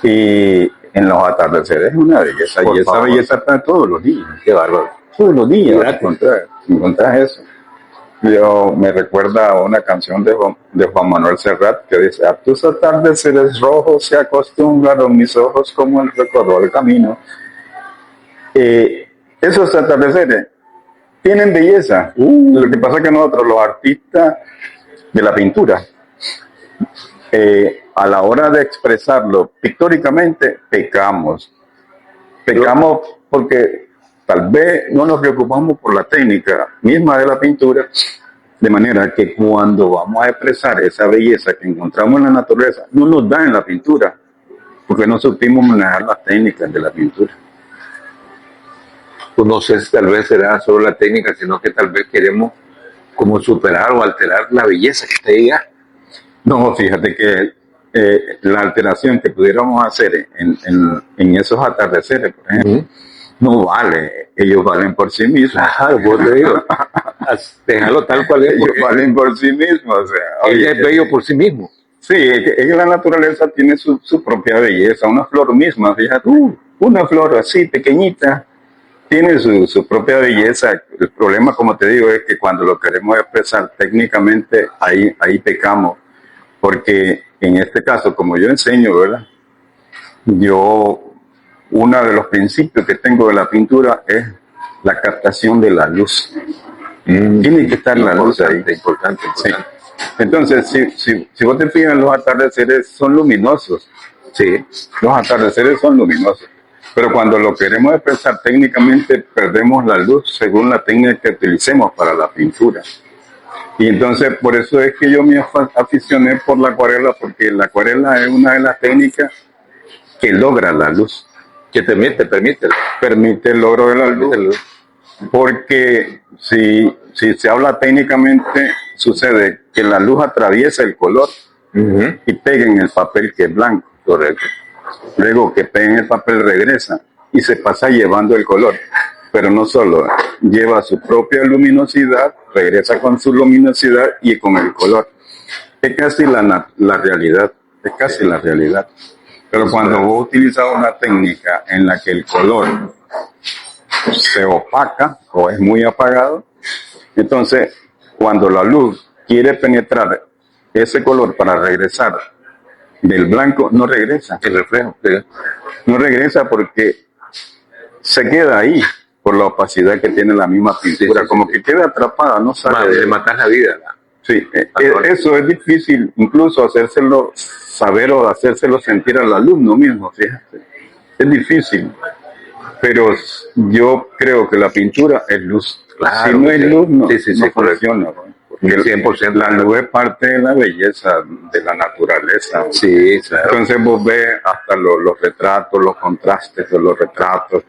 Y en los atardeceres es una belleza. Por y esa favor. belleza está todos los días. Qué bárbaro. Todos los días Fíjate. encontrás eso. Yo me recuerda a una canción de Juan Manuel Serrat que dice: a tus atardeceres rojos se acostumbraron mis ojos como el recorrido del camino. Esos atardeceres tienen belleza. Lo que pasa es que nosotros, los artistas de la pintura, a la hora de expresarlo pictóricamente, pecamos. Pecamos porque tal vez no nos preocupamos por la técnica misma de la pintura, de manera que cuando vamos a expresar esa belleza que encontramos en la naturaleza, no nos da en la pintura, porque no supimos manejar las técnicas de la pintura. Pues no sé si tal vez será solo la técnica, sino que tal vez queremos como superar o alterar la belleza que está ahí ya. No, fíjate que la alteración que pudiéramos hacer en esos atardeceres, por ejemplo, no vale. Ellos valen por sí mismos. Claro, pues te digo, déjalo tal cual es. Ellos valen por sí mismos. O sea, Ella es bello por sí mismo. Sí, es que la naturaleza tiene su propia belleza. Una flor misma, fíjate, una flor así pequeñita, tiene su propia belleza. El problema, como te digo, es que cuando lo queremos expresar técnicamente, ahí pecamos. Porque en este caso, como yo enseño, ¿verdad? Uno de los principios que tengo de la pintura es la captación de la luz. Tiene que estar la luz ahí. Importante. Sí. Entonces, si vos te fijas, los atardeceres son luminosos. Sí, los atardeceres son luminosos. Pero cuando lo queremos expresar técnicamente, perdemos la luz según la técnica que utilicemos para la pintura. Y entonces, por eso es que yo me aficioné por la acuarela, porque la acuarela es una de las técnicas que logra la luz. Que Permite el logro de la luz. Porque si se habla técnicamente, sucede que la luz atraviesa el color y pega en el papel que es blanco. Correcto. Luego que pega en el papel regresa y se pasa llevando el color. Pero no solo, lleva su propia luminosidad, regresa con su luminosidad y con el color. Es casi la realidad. Es casi la realidad. Pero cuando vos utilizas una técnica en la que el color se opaca o es muy apagado, entonces cuando la luz quiere penetrar ese color para regresar del blanco, no regresa. El reflejo. No regresa porque se queda ahí por la opacidad que tiene la misma pintura, como que queda atrapada, no sale. De matar la vida. Sí, eso es difícil, incluso hacérselo saber o hacérselo sentir al alumno mismo, fíjate. Es difícil, pero yo creo que la pintura es luz. Claro, si no es luz, no correcto. funciona. ¿No? Porque 100% la luz es parte de la belleza de la naturaleza. Sí, claro. Entonces vos ves hasta los retratos, los contrastes de los retratos.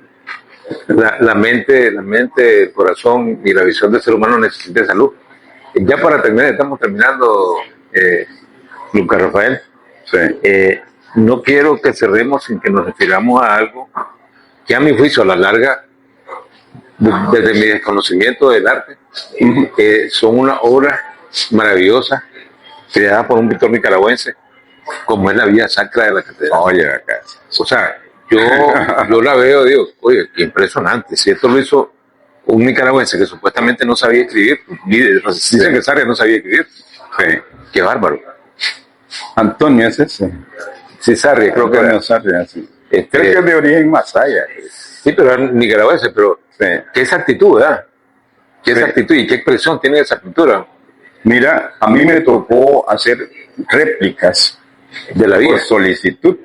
La mente, el corazón y la visión del ser humano necesita esa luz. Ya para terminar, estamos terminando, Lucas Rafael. Sí. no quiero que cerremos sin que nos refiramos a algo que a mi juicio a la larga, desde mi desconocimiento del arte, son una obra maravillosa creada por un pintor nicaragüense, como es la Vía Sacra de la Catedral. Oye, acá. O sea, yo la veo y digo, oye, qué impresionante. Si esto lo hizo un nicaragüense que supuestamente no sabía escribir, dicen que Sarria no sabía escribir. Sí. Qué bárbaro. Antonio es ese. Sí, Sarria, creo que Antonio era. Sarria, sí. Creo que es de origen masaya. Sí, pero era nicaragüense, pero Sí. qué exactitud, ¿verdad? Qué Sí. exactitud y qué expresión tiene esa pintura Mira, a mí me tocó hacer réplicas de la vida. por solicitud.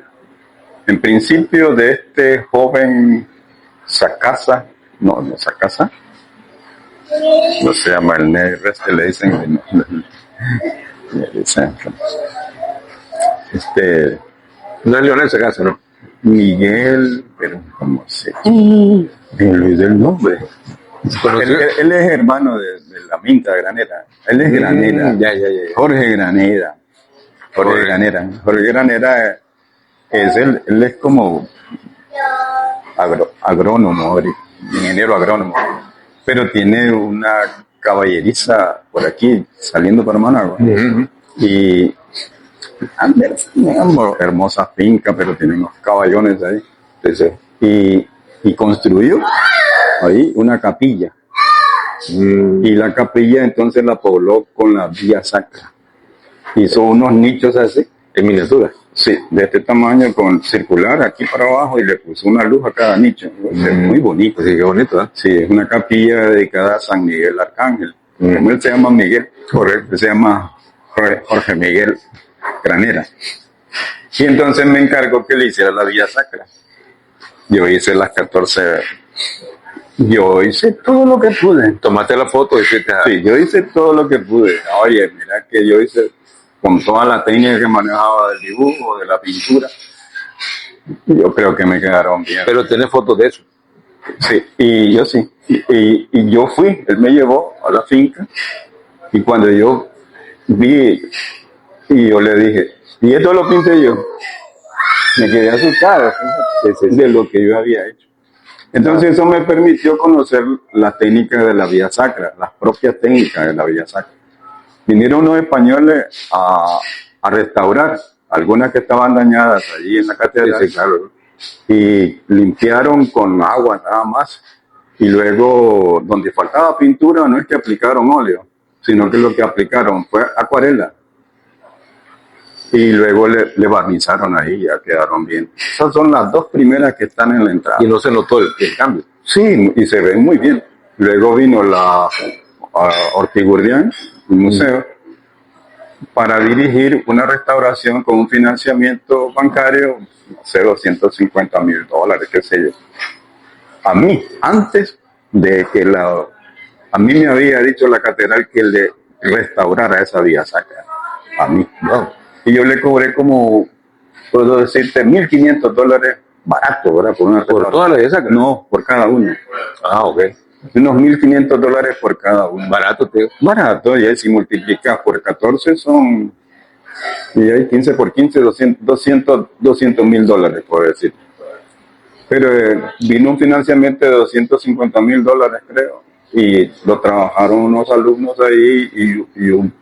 En principio de este joven Sacasa, no Sacasa, no se llama el negro, le dicen, le dicen, No es Leonel Sacasa, ¿no? Miguel, pero ¿cómo se llama? Me olvidé el nombre. Él es hermano de la Minta Granera. Él es Granera. Ya. Jorge Granera. Jorge Granera él es como agrónomo, ingeniero agrónomo, pero tiene una caballeriza por aquí, saliendo para Managua. Y tenemos hermosa finca, pero tiene unos caballones ahí. Y construyó ahí una capilla. Y la capilla entonces la pobló con la Vía Sacra. Hizo unos nichos así, En miniatura. sí, de este tamaño, con circular aquí para abajo, y le puso una luz a cada nicho. Es muy bonito. Sí, qué bonito, ¿eh? Sí, es una capilla dedicada a San Miguel Arcángel. Como él se llama Miguel, correcto, se llama Jorge Miguel Granera. Y entonces me encargó que le hiciera la Vía Sacra. Yo hice las 14. Yo hice todo lo que pude. Tomaste la foto y hiciste. Sí, yo hice todo lo que pude. Oye, mira que yo hice con toda la técnica que manejaba del dibujo, de la pintura. Yo creo que me quedaron bien. Pero tenés fotos de eso. Sí, y yo sí. Y yo fui, él me llevó a la finca, y cuando yo vi, y yo le dije, y esto lo pinté yo, me quedé asustado de lo que yo había hecho. Entonces eso me permitió conocer las técnicas de la Vía Sacra, las propias técnicas de la Vía Sacra. Vinieron unos españoles a restaurar algunas que estaban dañadas allí en la catedral. Sí, claro. Y limpiaron con agua nada más. Y luego, donde faltaba pintura, no es que aplicaron óleo, sino que lo que aplicaron fue acuarela. Y luego le barnizaron ahí, ya quedaron bien. Esas son las dos primeras que están en la entrada. Y no se notó el cambio. Sí, y se ven muy bien. Luego vino la Ortigurdián, el museo, para dirigir una restauración con un financiamiento bancario, no sé, $250,000, qué sé yo. A mí, antes de que a mí me había dicho la catedral que le restaurara esa Vía Sacra. A mí, no. Y yo le cobré como, puedo decirte, $1,500 barato, ¿verdad? ¿Por toda la Vía Sacra? No, por cada uno. Ah, ok. Unos $1,500 por cada uno. Barato, tío. Barato, y ahí si multiplicas por 14 son, y ahí 15 por 15, $200,000, puedo decir. Pero vino un financiamiento de $250,000, creo, y lo trabajaron unos alumnos ahí y un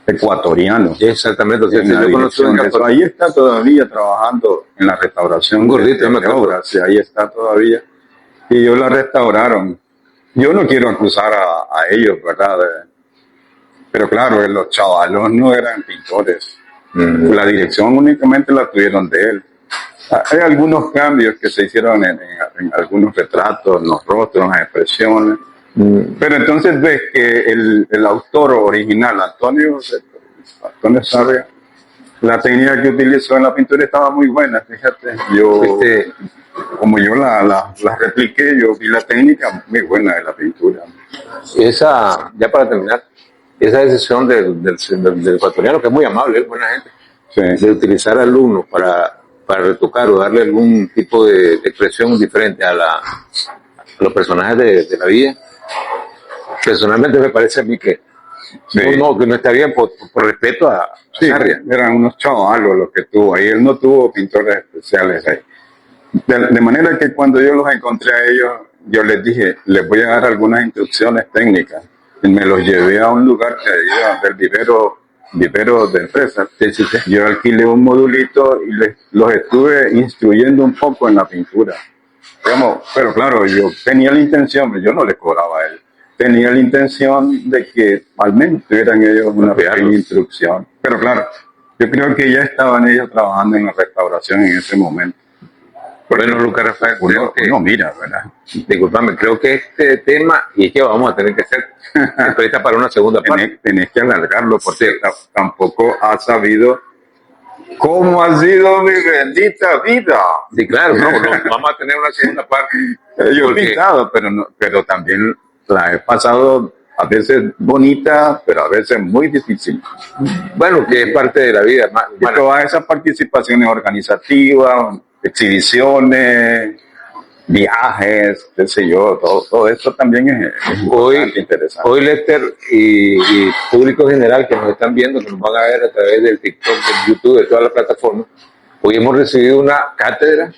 ecuatoriano. Exactamente. O sea, En si la yo conocí dirección de eso. Ahí está todavía trabajando en la restauración. Un gordito, de obras, sí, ahí está todavía. Y ellos la restauraron. Yo no quiero acusar a ellos, ¿verdad? Pero claro, los chavalos no eran pintores. La dirección únicamente la tuvieron de él. Hay algunos cambios que se hicieron en algunos retratos, en los rostros, en las expresiones. Pero entonces ves que el autor original, Antonio Sarria, la técnica que utilizó en la pintura estaba muy buena, fíjate. Como yo la repliqué, yo vi la técnica muy buena de la pintura. Esa, ya para terminar, esa decisión del ecuatoriano, que es muy amable, es buena gente, Sí. de utilizar alumnos para retocar o darle algún tipo de expresión diferente a los personajes de la vida, personalmente me parece a mí que Sí. No, que no está bien por respeto a Sí, Sarria. eran unos chavalos los que tuvo ahí. Él no tuvo pintores especiales ahí. De manera que cuando yo los encontré a ellos, yo les dije, les voy a dar algunas instrucciones técnicas. Y me los llevé a un lugar que iba del vivero de empresas. Yo alquilé un modulito y los estuve instruyendo un poco en la pintura. Digamos, pero claro, yo tenía la intención, yo no les cobraba a él. Tenía la intención de que al menos tuvieran ellos una pequeña instrucción. Pero claro, yo creo que ya estaban ellos trabajando en la restauración en ese momento. Bueno, Lucas Rafael, Uno mira, ¿verdad? Disculpame, creo que este tema, y es que vamos a tener que hacer, se presta para una segunda parte. Tenés que alargarlo porque tampoco has sabido cómo ha sido mi bendita vida. Sí, claro, no, vamos a tener una segunda parte. Yo he pintado, pero también la he pasado a veces bonita, pero a veces muy difícil. Bueno, que es parte de la vida. Y todas esas participaciones organizativas, exhibiciones, viajes, qué sé yo, todo esto también es bastante interesante. Hoy, Lester, y público general que nos están viendo, que nos van a ver a través del TikTok, del YouTube, de todas las plataformas, hoy hemos recibido una cátedra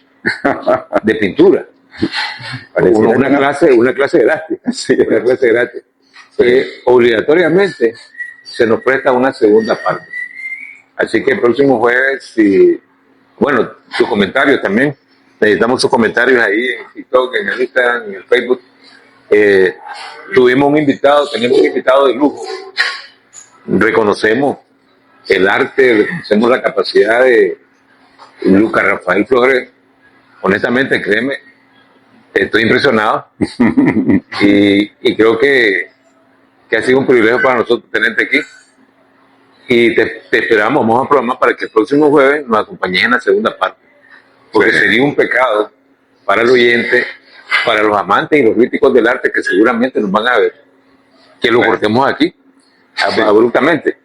de pintura. Una clase gratis. Sí, una clase gratis. Obligatoriamente se nos presta una segunda parte. Así que el próximo jueves, bueno, sus comentarios también. Necesitamos sus comentarios ahí en TikTok, en el Instagram, en el Facebook. Tenemos un invitado de lujo. Reconocemos el arte, reconocemos la capacidad de Lucas Rafael Flores. Honestamente, créeme, estoy impresionado y creo que ha sido un privilegio para nosotros tenerte aquí. Y te esperamos, vamos a programar para que el próximo jueves nos acompañes en la segunda parte. Porque sería un pecado para el oyente, para los amantes y los críticos del arte que seguramente nos van a ver, que lo cortemos aquí, abruptamente.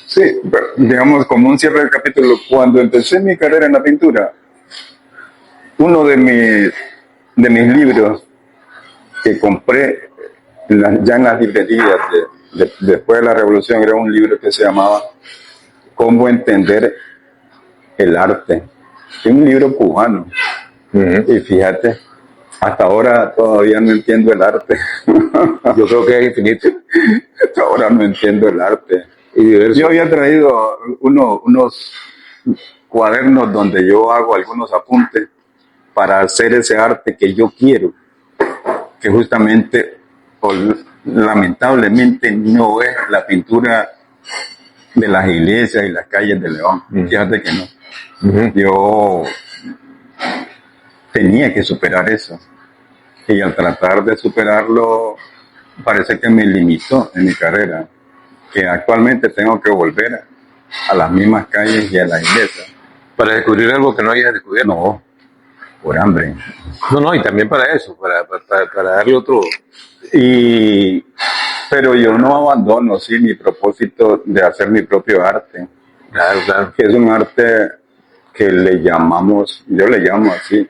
Sí, pero, digamos, como un cierre del capítulo, cuando empecé mi carrera en la pintura, uno de mis libros que compré ya en las librerías después de la Revolución era un libro que se llamaba Cómo entender el arte. Es un libro cubano. Y fíjate, hasta ahora todavía no entiendo el arte. Yo creo que es infinito. Hasta ahora no entiendo el arte. Y yo había traído unos cuadernos donde yo hago algunos apuntes para hacer ese arte que yo quiero, que justamente, lamentablemente, no es la pintura de las iglesias y las calles de León. Fíjate que no. Yo tenía que superar eso y al tratar de superarlo parece que me limitó en mi carrera, que actualmente tengo que volver a las mismas calles y a las iglesias para descubrir algo que no hayas descubierto. No, por hambre. No, y también para eso, para darle otro. Pero yo no abandono mi propósito de hacer mi propio arte. Claro. Que es un arte que yo le llamo así,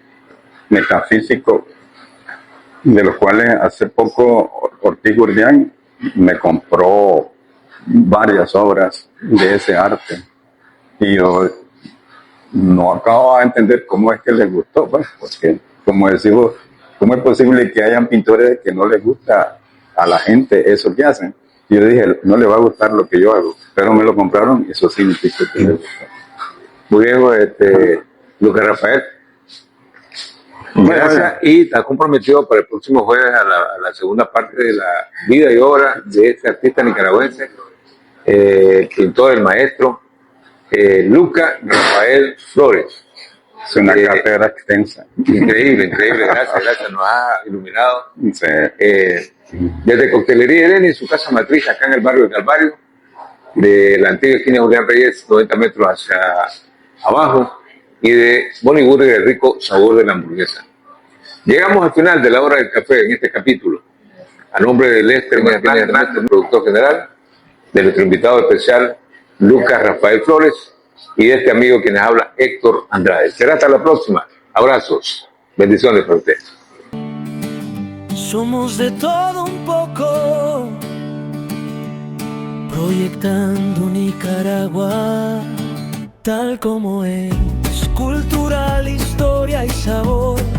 metafísico, de los cuales hace poco Ortiz Gurdián me compró varias obras de ese arte. Y yo no acababa de entender cómo es que les gustó, pues, porque, como decimos, ¿cómo es posible que hayan pintores que no les gusta a la gente eso que hacen? Y yo dije, no le va a gustar lo que yo hago, pero me lo compraron y eso significa que les gusta. Muy bien, Lucas Rafael. Gracias. Y está comprometido para el próximo jueves a la segunda parte de la vida y obra de este artista nicaragüense, pintor, el maestro, Lucas Rafael Flores. Es una cátedra extensa. Increíble, gracias, nos ha iluminado. Sí. Desde Coctelería Eleni, su casa matriz acá en el barrio de Calvario, de la antigua esquina Julián Reyes, 90 metros hacia abajo, y de Bonnie del rico sabor de la hamburguesa. Llegamos al final de la hora del café en este capítulo. A nombre de Lester Martínez Hernández, productor general, de nuestro invitado especial, Lucas Rafael Flores, y de este amigo quien les habla, Héctor Andrade. Será hasta la próxima. Abrazos. Bendiciones para ustedes. Somos de todo un poco, proyectando Nicaragua tal como es, cultural, historia y sabor.